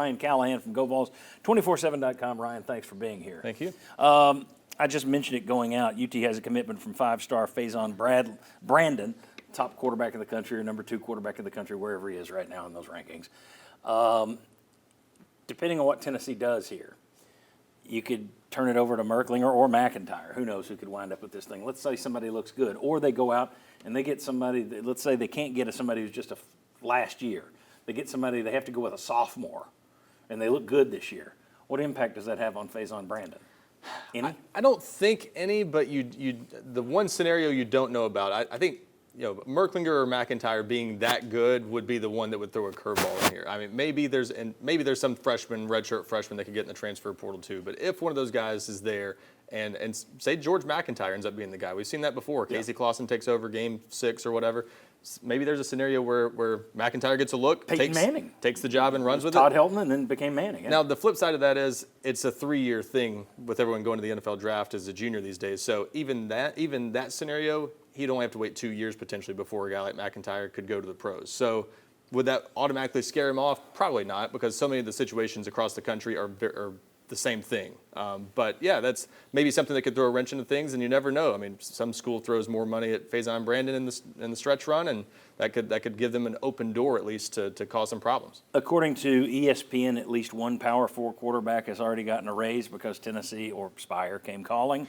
Ryan Callahan from Vols, 247.com. Ryan, thanks for being here. Thank you. I just mentioned it going out. UT has a commitment from five-star Faison Brandon, top quarterback in the country or number 2 quarterback in the country, wherever he is right now in those rankings. Depending on what Tennessee does here, you could turn it over to Merklinger or McIntyre. Who knows who could wind up with this thing? Let's say somebody looks good, or they go out and they get somebody. Let's say they can't get somebody who's just a last year. They get somebody. They have to go with a sophomore, and they look good this year. What impact does that have on Faison Brandon? Any? I don't think any, but the one scenario you don't know about, I think, Merklinger or McIntyre being that good would be the one that would throw a curveball in here. I mean, maybe there's some redshirt freshman that could get in the transfer portal too. But if one of those guys is there, and say George McIntyre ends up being the guy, we've seen that before. Yeah. Casey Clausen takes over game 6 or whatever. Maybe there's a scenario where McIntyre gets a look, Manning takes the job and runs with Todd it. Helton, and then became Manning. Yeah. Now, the flip side of that is it's a 3-year thing with everyone going to the NFL draft as a junior these days. So even that scenario, he'd only have to wait 2 years potentially before a guy like McIntyre could go to the pros. So would that automatically scare him off? Probably not, because so many of the situations across the country are the same thing. But yeah, that's maybe something that could throw a wrench into things, and you never know. I mean, some school throws more money at Faison Brandon in the stretch run, and that could give them an open door at least to cause some problems. According to ESPN, at least one Power 4 quarterback has already gotten a raise because Tennessee or Spire came calling.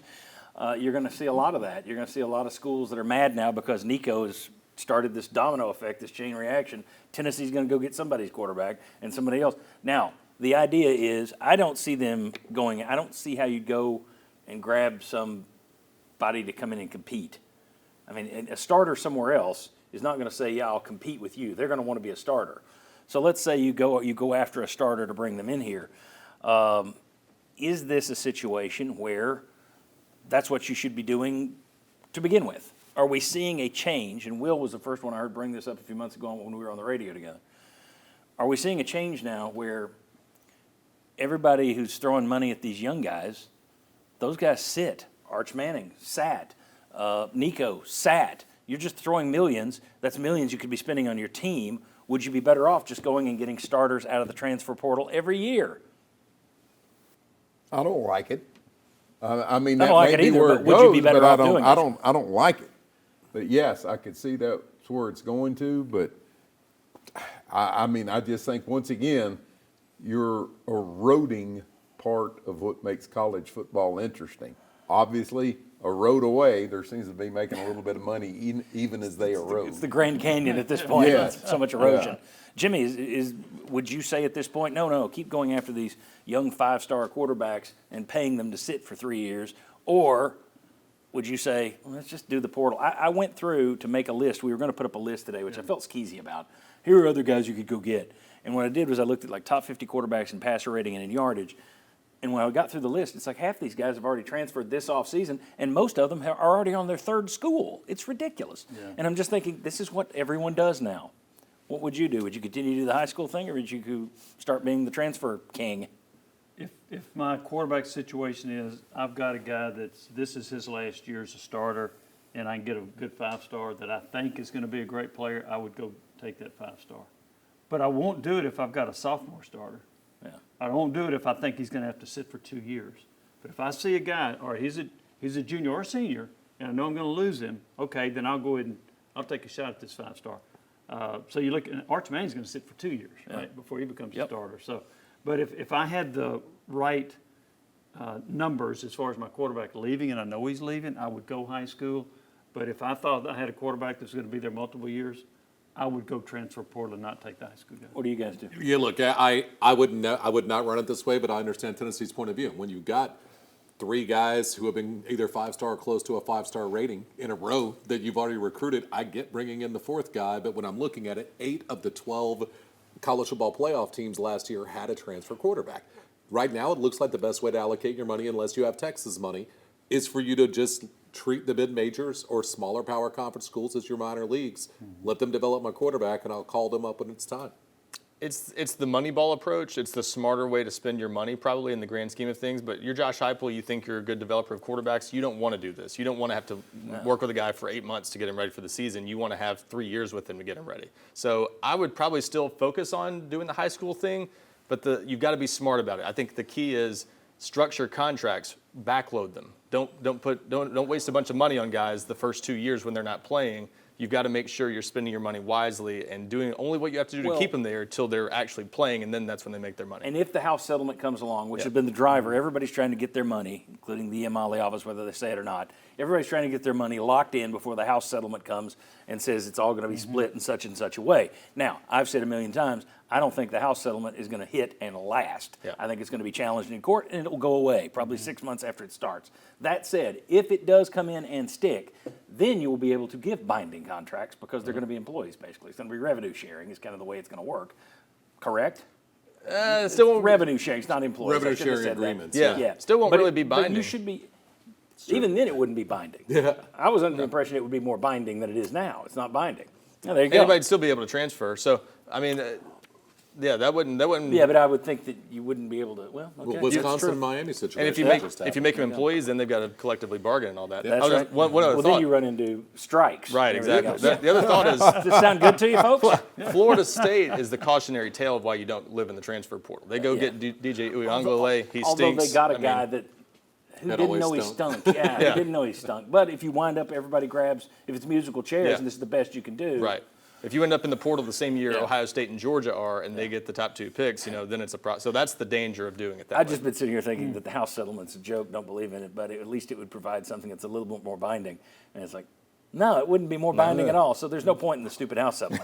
You're going to see a lot of that. You're going to see a lot of schools that are mad now because Nico has started this domino effect, this chain reaction. Tennessee's going to go get somebody's quarterback and somebody else. Now, the idea is I don't see how you go and grab somebody to come in and compete. I mean, a starter somewhere else is not going to say, yeah, I'll compete with you. They're going to want to be a starter. So let's say you go after a starter to bring them in here. Is this a situation where that's what you should be doing to begin with? Are we seeing a change? And Will was the first one I heard bring this up a few months ago when we were on the radio together. Are we seeing a change now where everybody who's throwing money at these young guys, those guys sit? Arch Manning sat. Nico sat. You're just throwing millions. That's millions you could be spending on your team. Would you be better off just going and getting starters out of the transfer portal every year? I don't like it. I mean, I that don't like may it be either, where but it would you be goes, better but off doing it? I don't like it. But yes, I could see that's where it's going to. But I mean, I just think once again, you're eroding part of what makes college football interesting. Obviously, a road away, there seems to be making a little bit of money even as they erode. It's the Grand Canyon at this point. Yes. So much erosion. Yeah. Jimmy, would you say at this point, no, keep going after these young 5-star quarterbacks and paying them to sit for 3 years? Or would you say, well, let's just do the portal? I went through to make a list. We were going to put up a list today, which I felt skeezy about. Here are other guys you could go get. And what I did was I looked at like top 50 quarterbacks in passer rating and in yardage. And when I got through the list, it's like half these guys have already transferred this offseason, and most of them are already on their 3rd school. It's ridiculous. Yeah. And I'm just thinking, this is what everyone does now. What would you do? Would you continue to do the high school thing, or would you start being the transfer king? If my quarterback situation is I've got a guy this is his last year as a starter, and I can get a good 5-star that I think is going to be a great player, I would go take that 5-star. But I won't do it if I've got a sophomore starter. Yeah. I won't do it if I think he's going to have to sit for 2 years. But if I see a guy, all right, he's a junior or senior, and I know I'm going to lose him, okay, then I'll go ahead and I'll take a shot at this 5-star. So you look at Arch Manning's going to sit for 2 years, right, before he becomes a starter. So, but if I had the right numbers as far as my quarterback leaving, and I know he's leaving, I would go high school. But if I thought I had a quarterback that's going to be there multiple years, I would go transfer portal and not take the high school guy. What do you guys do? Yeah, look, I would not run it this way, but I understand Tennessee's point of view. When you've got 3 guys who have been either 5-star or close to a 5-star rating in a row that you've already recruited, I get bringing in the 4th guy. But when I'm looking at it, 8 of the 12 college football playoff teams last year had a transfer quarterback. Right now, it looks like the best way to allocate your money, unless you have Texas money, is for you to just treat the mid-majors or smaller power conference schools as your minor leagues. Mm-hmm. Let them develop my quarterback, and I'll call them up when it's time. It's the money ball approach. It's the smarter way to spend your money, probably in the grand scheme of things. But you're Josh Heupel. You think you're a good developer of quarterbacks. You don't want to do this. You don't want to have to work with a guy for 8 months to get him ready for the season. You want to have 3 years with him to get him ready. So I would probably still focus on doing the high school thing. But you've got to be smart about it. I think the key is structure contracts, backload them. Don't waste a bunch of money on guys the first 2 years when they're not playing. You've got to make sure you're spending your money wisely and doing only what you have to do to keep them there until they're actually playing, and then that's when they make their money. And if the House settlement comes along, which has been the driver, everybody's trying to get their money, including the Iamaleavas, whether they say it or not. Everybody's trying to get their money locked in before the House settlement comes and says it's all going to be split in such and such a way. Now, I've said a million times, I don't think the House settlement is going to hit and last. Yeah. I think it's going to be challenged in court, and it will go away probably 6 months after it starts. That said, if it does come in and stick, then you will be able to give binding contracts because they're going to be employees, basically. It's going to be revenue sharing is kind of the way it's going to work. Correct? Still won't, Revenue sharing, it's not employees. Revenue I should have sharing said that. agreements. Yeah. Still won't But really be But binding. you should be, even then it wouldn't be binding. Yeah. I was under the impression it would be more binding than it is now. It's not binding. Yeah, there you go. Anybody'd still be able to transfer. So, I mean, that wouldn't. Yeah, but I would think that you wouldn't be able to, well, okay. Well, Wisconsin That's true. and Miami situation. And if you make them employees, then they've got to collectively bargain and all that. That's I was right. just- one other Well, thought. then you run into strikes. Right, There you exactly. go. The other thought is Does this sound good to you, folks? Florida State is the cautionary tale of why you don't live in the transfer portal. They go get DJ Uiagalelei. He Although stinks. they got a I mean, guy who That didn't know always he stunk. stunk. Yeah, Yeah. he didn't know he stunk. But if you wind up, everybody grabs, if it's musical chairs Yeah. and this is the best you can do. Right. If you end up in the portal the same year Yeah. Ohio State and Georgia are, and they get the top 2 picks, then it's a problem. So that's the danger of doing it that I've way. just been sitting here thinking that the House settlement's a joke, don't believe in it, but at least it would provide something that's a little bit more binding. And it's like, no, it wouldn't be more binding at all, so there's no point in the stupid House settlement.